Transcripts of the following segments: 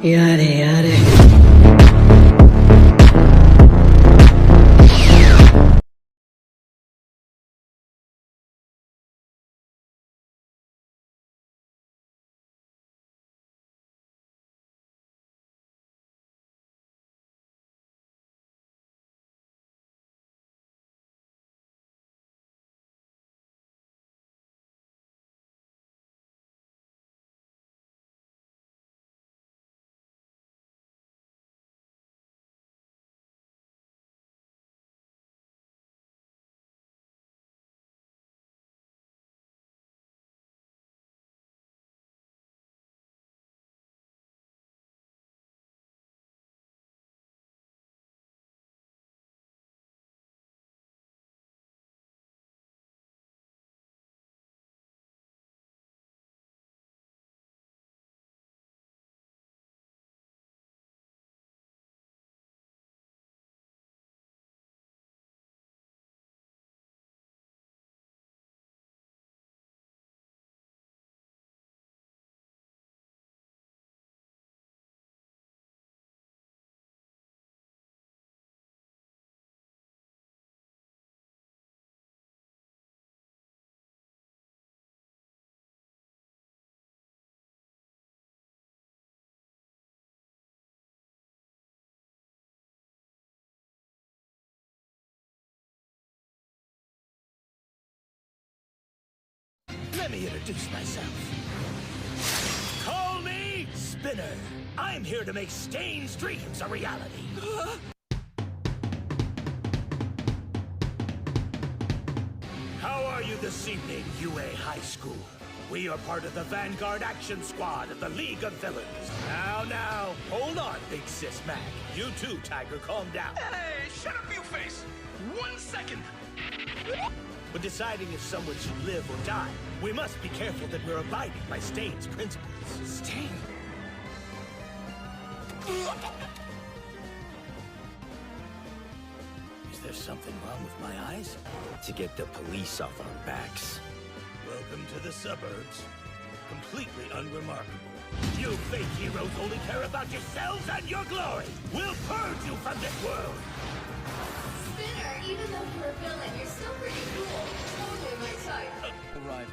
Yare yare. Let me introduce myself. Call me Spinner. I'm here to make Stain's dreams a reality. How are you this evening, UA High School? We are part of the Vanguard Action Squad of the League of Villains. Now, hold on, Big Sis Mac. You too, Tiger, calm down. Hey, shut up, you face! 1 second! When deciding if someone should live or die, we must be careful that we're abiding by Stain's principles. Stain! Is there something wrong with my eyes? To get the police off our backs. Welcome to the suburbs. Completely unremarkable. You fake heroes only care about yourselves and your glory. We'll purge you from this world. Spinner, even though you're a villain, you're still pretty cool. Totally my type. Right.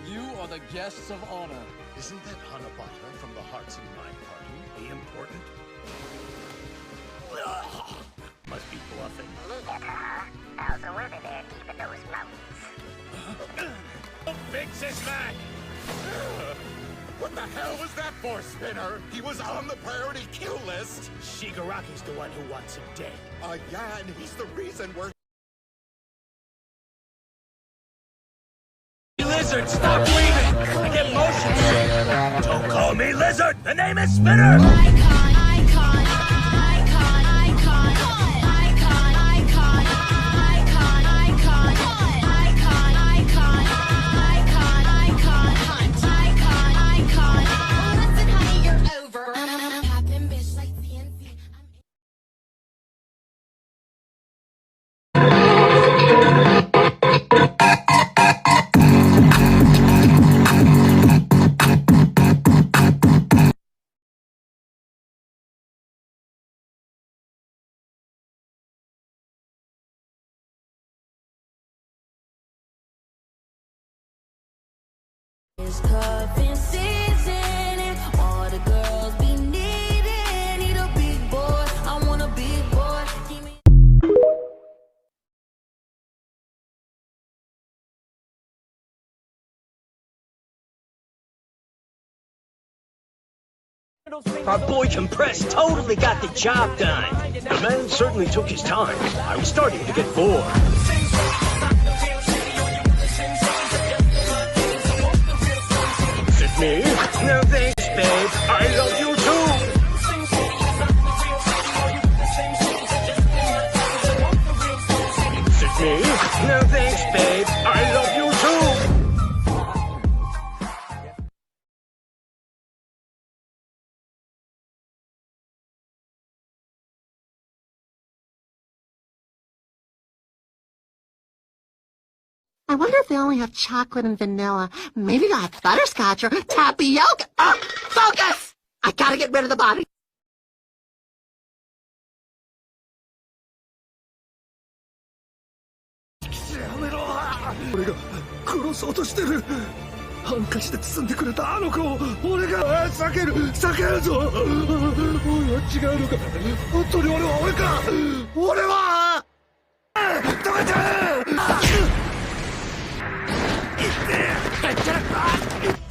You are the guests of honor. Isn't that Hanabata from the Hearts and Mind Party? Be important? Must be bluffing. How's the weather there keeping those mountains? Fix this, man! What the hell was that for, Spinner? He was on the priority kill list! Shigaraki's the one who wants him dead. Yeah, and he's the reason we're... Lizard, stop breathing! I get motion sick! Don't call me Lizard! The name is Spinner! It's cuffing season and all the girls be needing. Need a big boy, I want a big boy. Give me Our boy Compressed totally got the job done. The man certainly took his time. I was starting to get bored. Is it me? No thanks, babe. I love you too. Is it me? No thanks, babe. I love you too. I wonder if they only have chocolate and vanilla. Maybe they'll have butterscotch or tapioca. Oh, focus! I gotta get rid of the body. そうとしてる。ハンカチで包んでくれたあの子を俺が避けるぞ。俺は違うのか。本当に俺か。俺はトガちゃん。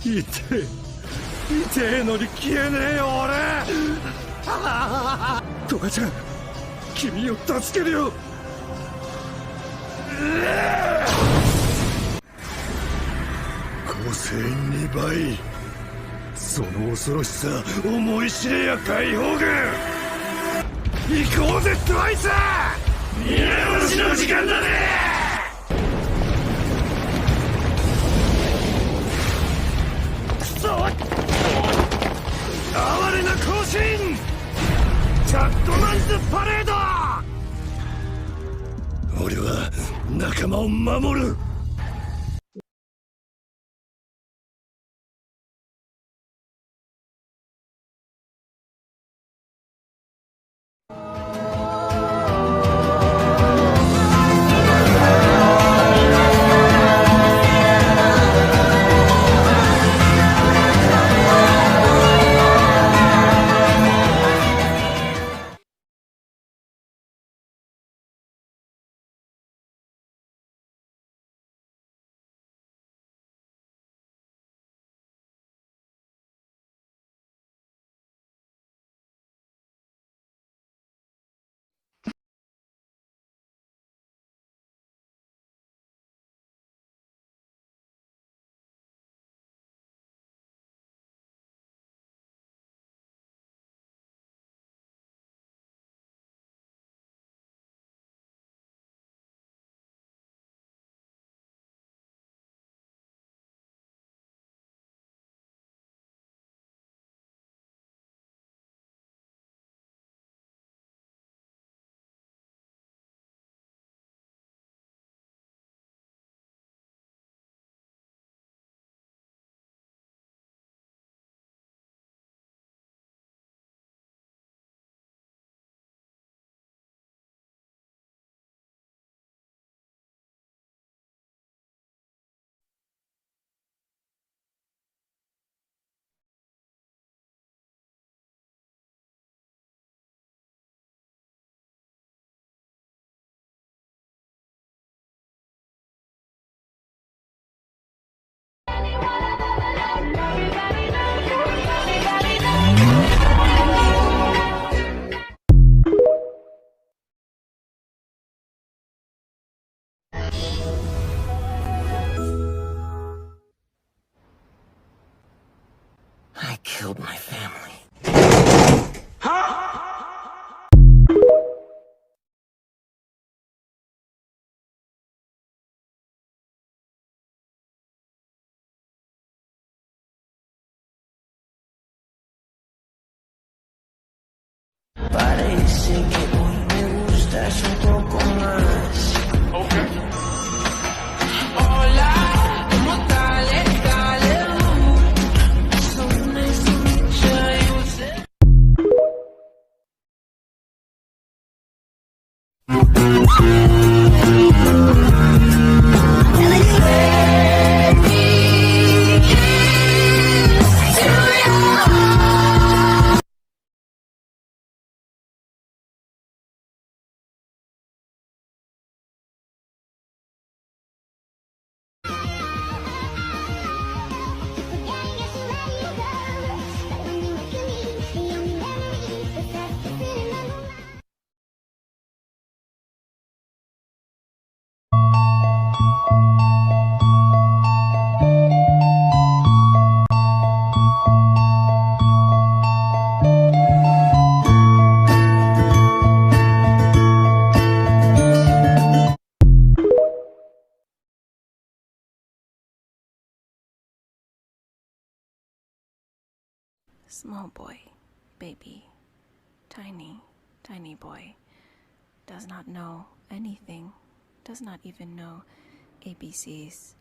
痛えのに消えねえよ俺。トガちゃん、君を助けるよ。個性2倍、その恐ろしさ思い知れや解放軍。行こうぜトワイス。皆殺しの時間だね。くそ、哀れな行進。チャットマンズパレード。俺は仲間を守る。I killed my family. Parece que hoy me gustas un poco más. Okay. Hola, ¿cómo tal? So nice to meet Small boy, baby, tiny, tiny boy, does not know anything, does not even know ABCs.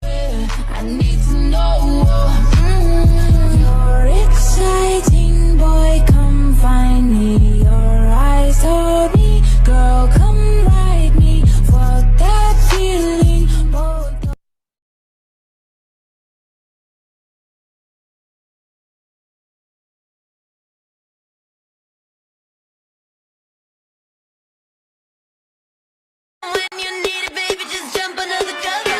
I need to know. You're exciting, boy, come find me. Your eyes told me, girl, come ride me. Fuck that feeling, boy. When you need it, baby, just jump under the covers.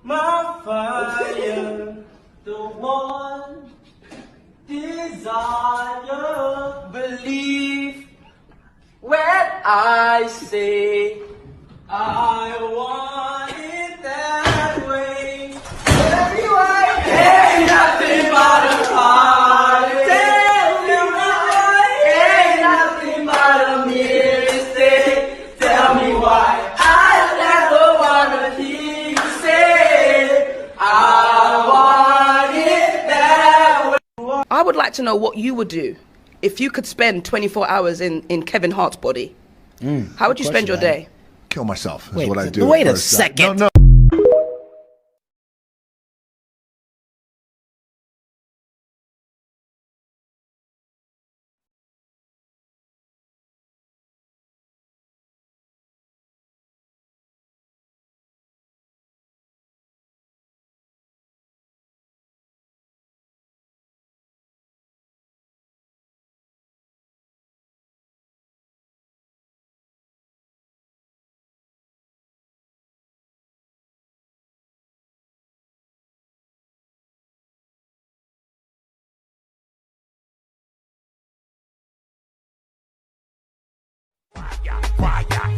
My fire, the one desire, believe when I say I want it that way. Tell me why ain't nothing but a party. Tell me why ain't nothing but a mistake. Tell me why I never wanna hear you say I want it that way. I would like to know what you would do if you could spend 24 hours in Kevin Hart's body. How would you spend your day? Kill myself is Wait, what I do. wait a first. second. No.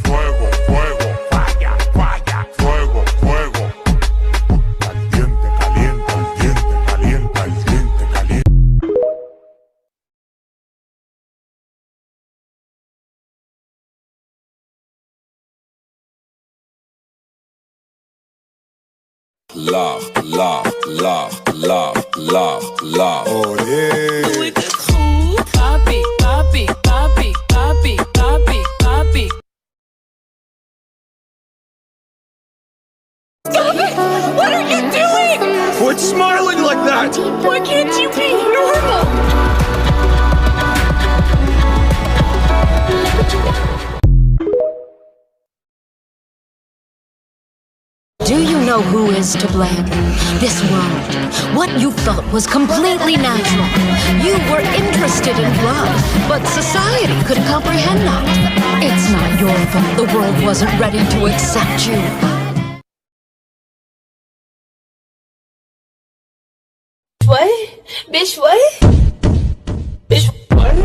Fuego, fuego, falla, falla, fuego, fuego. Caliente, caliente, caliente, caliente, caliente, caliente. Love, love, love, love, love, love. Oh yeah. Papi, papi, papi, papi, papi, papi. Stop it! What are you doing? Quit smiling like that! Why can't you be normal? Do you know who is to blame? This world. What you felt was completely natural. You were interested in love, but society couldn't comprehend that. It's not your fault the world wasn't ready to accept you. What? Bitch, what? Bitch, what?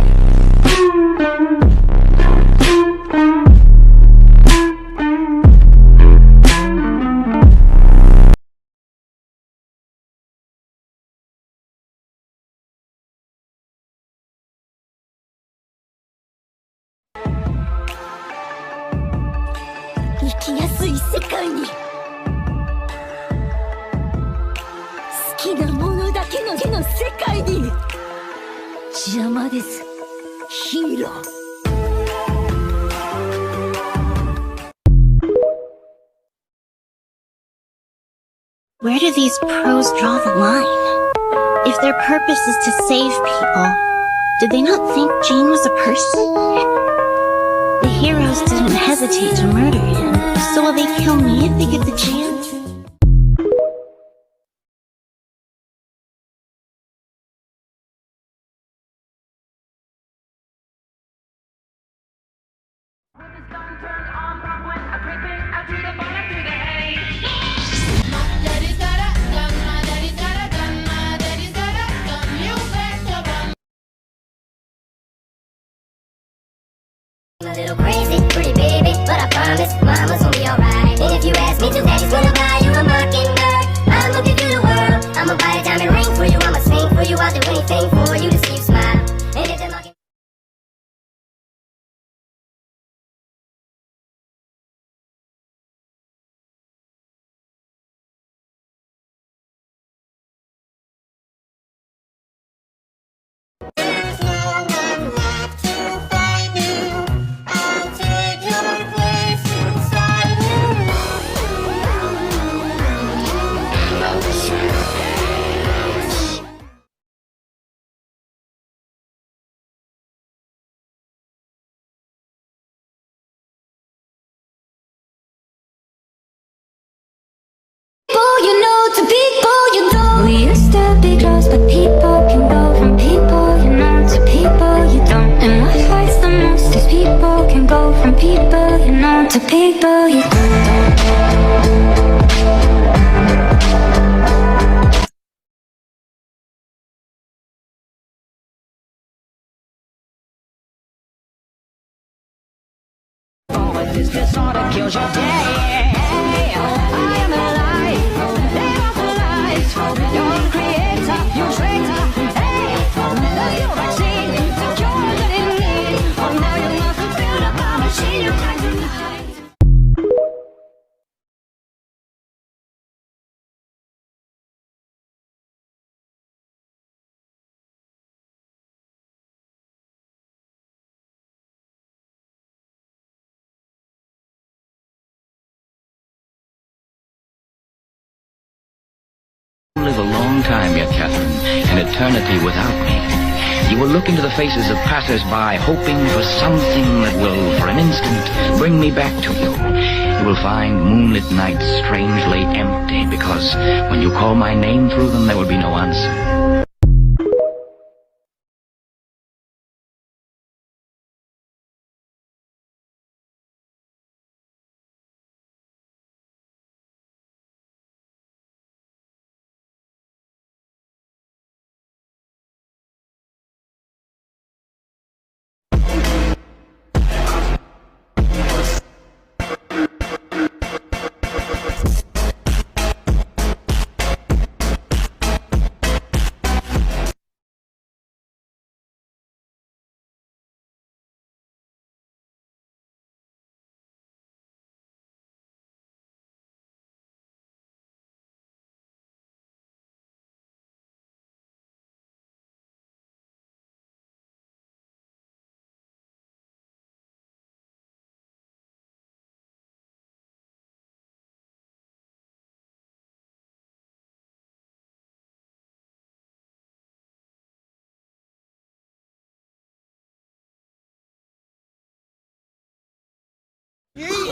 世界に好きなものだけの世界に邪魔ですヒーロー。Where do these pros draw the line? If their purpose is to save people, did they not think Gene was a person? The heroes didn't hesitate to murder him, so will they kill me if they get the chance? A little crazy, pretty baby, but I promise mama's gonna be alright. And if you ask me to, daddy's gonna buy you a mockingbird. I'ma give you the world, I'ma buy a diamond ring for you, I'ma sing for you, I'll do anything for you to see you smile. And if the mocking You know to people you don't. We used to be close, but people can go from people you know to people you don't. And what hurts the most is people can go from people you know to people you don't. This disorder kills your day. I am alive. Live off the light. You're the creator. You traitor. Hey, there's no vaccine to cure the need. Oh, now you must build up a machine you can't deny. Live a long time yet, Catherine, an eternity without me. You will look into the faces of passers-by, hoping for something that will, for an instant, bring me back to you. You will find moonlit nights strangely empty, because when you call my name through them, there will be no answer.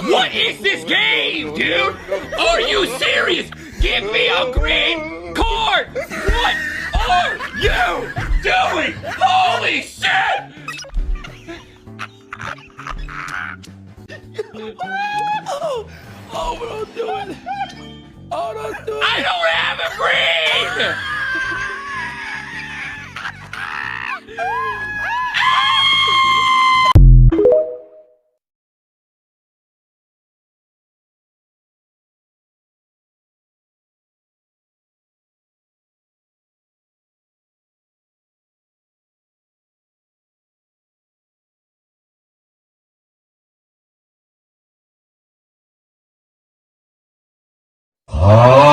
What is this game, dude? Are you serious? Give me a green card! What are you doing? Holy shit! Oh, what am I doing? Oh, don't do it. I don't have a green! Oh!